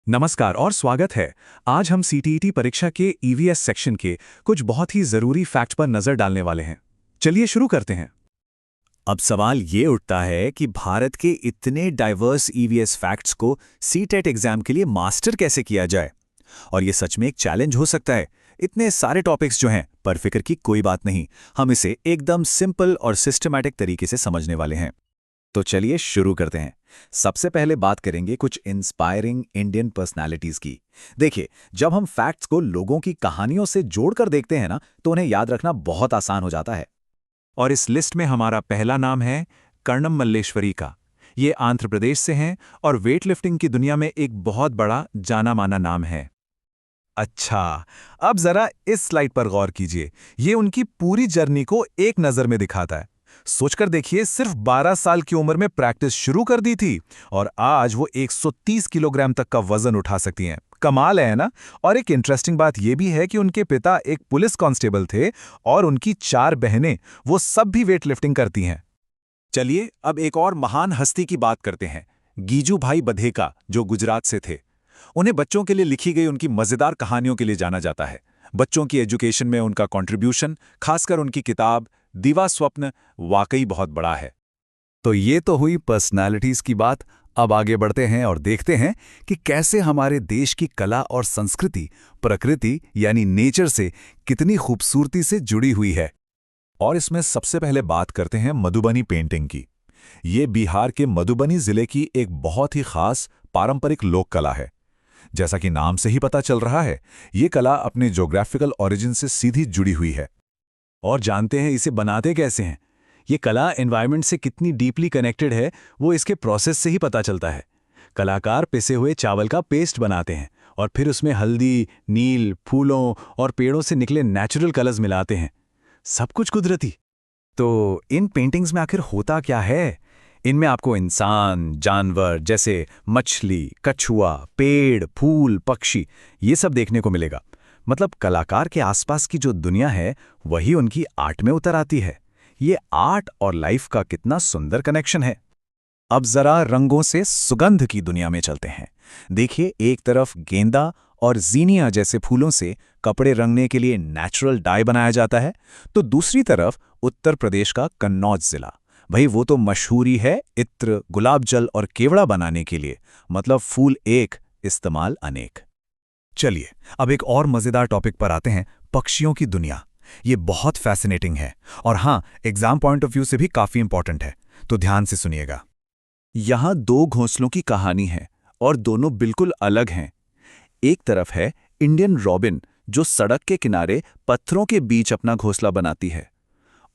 नमस्कार और स्वागत है। आज हम सीटीईटी परीक्षा के ईवीएस सेक्शन के कुछ बहुत ही जरूरी फैक्ट पर नजर डालने वाले हैं। चलिए शुरू करते हैं। अब सवाल ये उठता है कि भारत के इतने डाइवर्स ईवीएस फैक्ट्स को सीटेट एग्जाम के लिए मास्टर कैसे किया जाए। और ये सच में एक चैलेंज हो सकता है। इतने सारे टॉपिक्स जो हैं, पर फिक्र की कोई बात नहीं, हम इसे एकदम सिंपल और सिस्टमैटिक तरीके से समझने वाले हैं। तो चलिए शुरू करते हैं। सबसे पहले बात करेंगे कुछ इंस्पायरिंग इंडियन पर्सनालिटीज की। देखिए, जब हम फैक्ट्स को लोगों की कहानियों से जोड़कर देखते हैं ना, तो उन्हें याद रखना बहुत आसान हो जाता है। और इस लिस्ट में हमारा पहला नाम है कर्णम मल्लेश्वरी का। ये आंध्र प्रदेश से हैं और वेट लिफ्टिंग की दुनिया में एक बहुत बड़ा जाना माना नाम है। अच्छा, अब जरा इस स्लाइड पर गौर कीजिए। ये उनकी पूरी जर्नी को एक नज़र में दिखाता है। सोचकर देखिए, सिर्फ 12 साल की उम्र में प्रैक्टिस शुरू कर दी थी और आज वो 130 किलोग्राम तक का वजन उठा सकती हैं। कमाल है ना? और एक इंटरेस्टिंग बात यह भी है कि उनके पिता एक पुलिस कांस्टेबल थे और उनकी 4 बहनें, वो सब भी वेट लिफ्टिंग करती हैं। चलिए अब एक और महान हस्ती की बात करते हैं, गीजूभाई बधेका, जो गुजरात से थे। उन्हें बच्चों के लिए लिखी गई उनकी मजेदार कहानियों के लिए जाना जाता है। बच्चों की एजुकेशन में उनका कंट्रीब्यूशन, खासकर उनकी किताब दिवा स्वप्न, वाकई बहुत बड़ा है। तो ये तो हुई पर्सनालिटीज की बात। अब आगे बढ़ते हैं और देखते हैं कि कैसे हमारे देश की कला और संस्कृति प्रकृति यानी नेचर से कितनी खूबसूरती से जुड़ी हुई है। और इसमें सबसे पहले बात करते हैं मधुबनी पेंटिंग की। ये बिहार के मधुबनी जिले की एक बहुत ही खास पारंपरिक लोक कला है। जैसा कि नाम से ही पता चल रहा है, ये कला अपने ज्योग्राफिकल ओरिजिन से सीधी जुड़ी हुई है। और जानते हैं इसे बनाते कैसे हैं? ये कला एनवायरनमेंट से कितनी डीपली कनेक्टेड है, वो इसके प्रोसेस से ही पता चलता है। कलाकार पिसे हुए चावल का पेस्ट बनाते हैं और फिर उसमें हल्दी, नील, फूलों और पेड़ों से निकले नेचुरल कलर्स मिलाते हैं। सब कुछ कुदरती। तो इन पेंटिंग्स में आखिर होता क्या है? इनमें आपको इंसान, जानवर जैसे मछली, कछुआ, पेड़, फूल, पक्षी, ये सब देखने को मिलेगा। मतलब कलाकार के आसपास की जो दुनिया है, वही उनकी आर्ट में उतर आती है। ये आर्ट और लाइफ का कितना सुंदर कनेक्शन है। अब जरा रंगों से सुगंध की दुनिया में चलते हैं। देखिए, एक तरफ गेंदा और जीनिया जैसे फूलों से कपड़े रंगने के लिए नेचुरल डाई बनाया जाता है, तो दूसरी तरफ उत्तर प्रदेश का कन्नौज जिला, भाई वो तो मशहूर ही है इत्र, गुलाब जल और केवड़ा बनाने के लिए। मतलब फूल एक, इस्तेमाल अनेक। चलिए अब एक और मजेदार टॉपिक पर आते हैं, पक्षियों की दुनिया। ये बहुत फैसिनेटिंग है और हाँ, एग्जाम पॉइंट ऑफ व्यू से भी काफी इंपॉर्टेंट है, तो ध्यान से सुनिएगा। यहां 2 घोंसलों की कहानी है और दोनों बिल्कुल अलग हैं। एक तरफ है इंडियन रॉबिन, जो सड़क के किनारे पत्थरों के बीच अपना घोंसला बनाती है,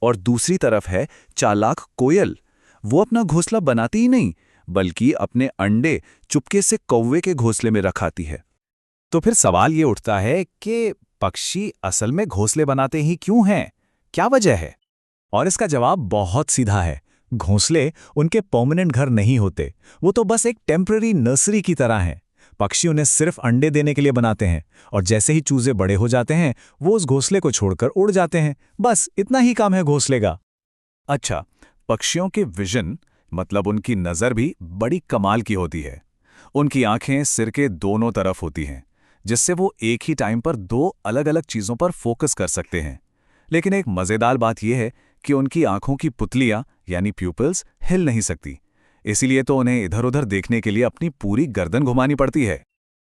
और दूसरी तरफ है चालाक कोयल। वो अपना घोंसला बनाती ही नहीं, बल्कि अपने अंडे चुपके से कौवे के घोंसले में रखाती है। तो फिर सवाल ये उठता है कि पक्षी असल में घोंसले बनाते ही क्यों हैं? क्या वजह है? और इसका जवाब बहुत सीधा है। घोंसले उनके परमानेंट घर नहीं होते, वो तो बस एक टेम्पररी नर्सरी की तरह हैं। पक्षी उन्हें सिर्फ अंडे देने के लिए बनाते हैं और जैसे ही चूजे बड़े हो जाते हैं, वो उस घोंसले को छोड़कर उड़ जाते हैं। बस इतना ही काम है घोंसले का। अच्छा, पक्षियों के विजन, मतलब उनकी नज़र भी बड़ी कमाल की होती है। उनकी आंखें सिर के दोनों तरफ होती हैं, जिससे वो एक ही टाइम पर 2 अलग-अलग चीज़ों पर फोकस कर सकते हैं। लेकिन एक मज़ेदार बात यह है कि उनकी आंखों की पुतलियां यानी प्यूपिल्स हिल नहीं सकती, इसीलिए तो उन्हें इधर-उधर देखने के लिए अपनी पूरी गर्दन घुमानी पड़ती है।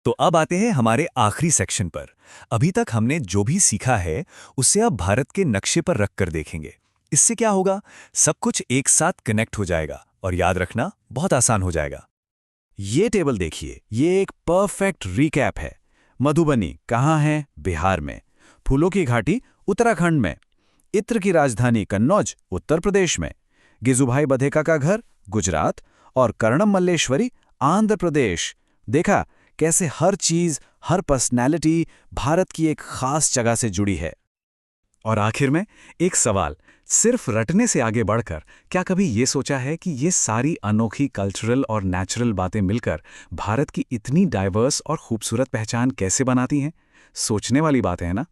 तो अब आते हैं हमारे आखिरी सेक्शन पर। अभी तक हमने जो भी सीखा है, उसे अब भारत के नक्शे पर रखकर देखेंगे। इससे क्या होगा? सब कुछ एक साथ कनेक्ट हो जाएगा और याद रखना बहुत आसान हो जाएगा। ये टेबल देखिए, ये एक परफेक्ट रिकैप है। मधुबनी कहाँ है? बिहार में। फूलों की घाटी उत्तराखंड में। इत्र की राजधानी कन्नौज उत्तर प्रदेश में। गिजुभाई बधेका का घर गुजरात और कर्णम मल्लेश्वरी आंध्र प्रदेश। देखा कैसे हर चीज, हर पर्सनैलिटी भारत की एक खास जगह से जुड़ी है। और आखिर में एक सवाल, सिर्फ रटने से आगे बढ़कर क्या कभी ये सोचा है कि ये सारी अनोखी कल्चरल और नेचुरल बातें मिलकर भारत की इतनी डाइवर्स और खूबसूरत पहचान कैसे बनाती हैं? सोचने वाली बात है ना?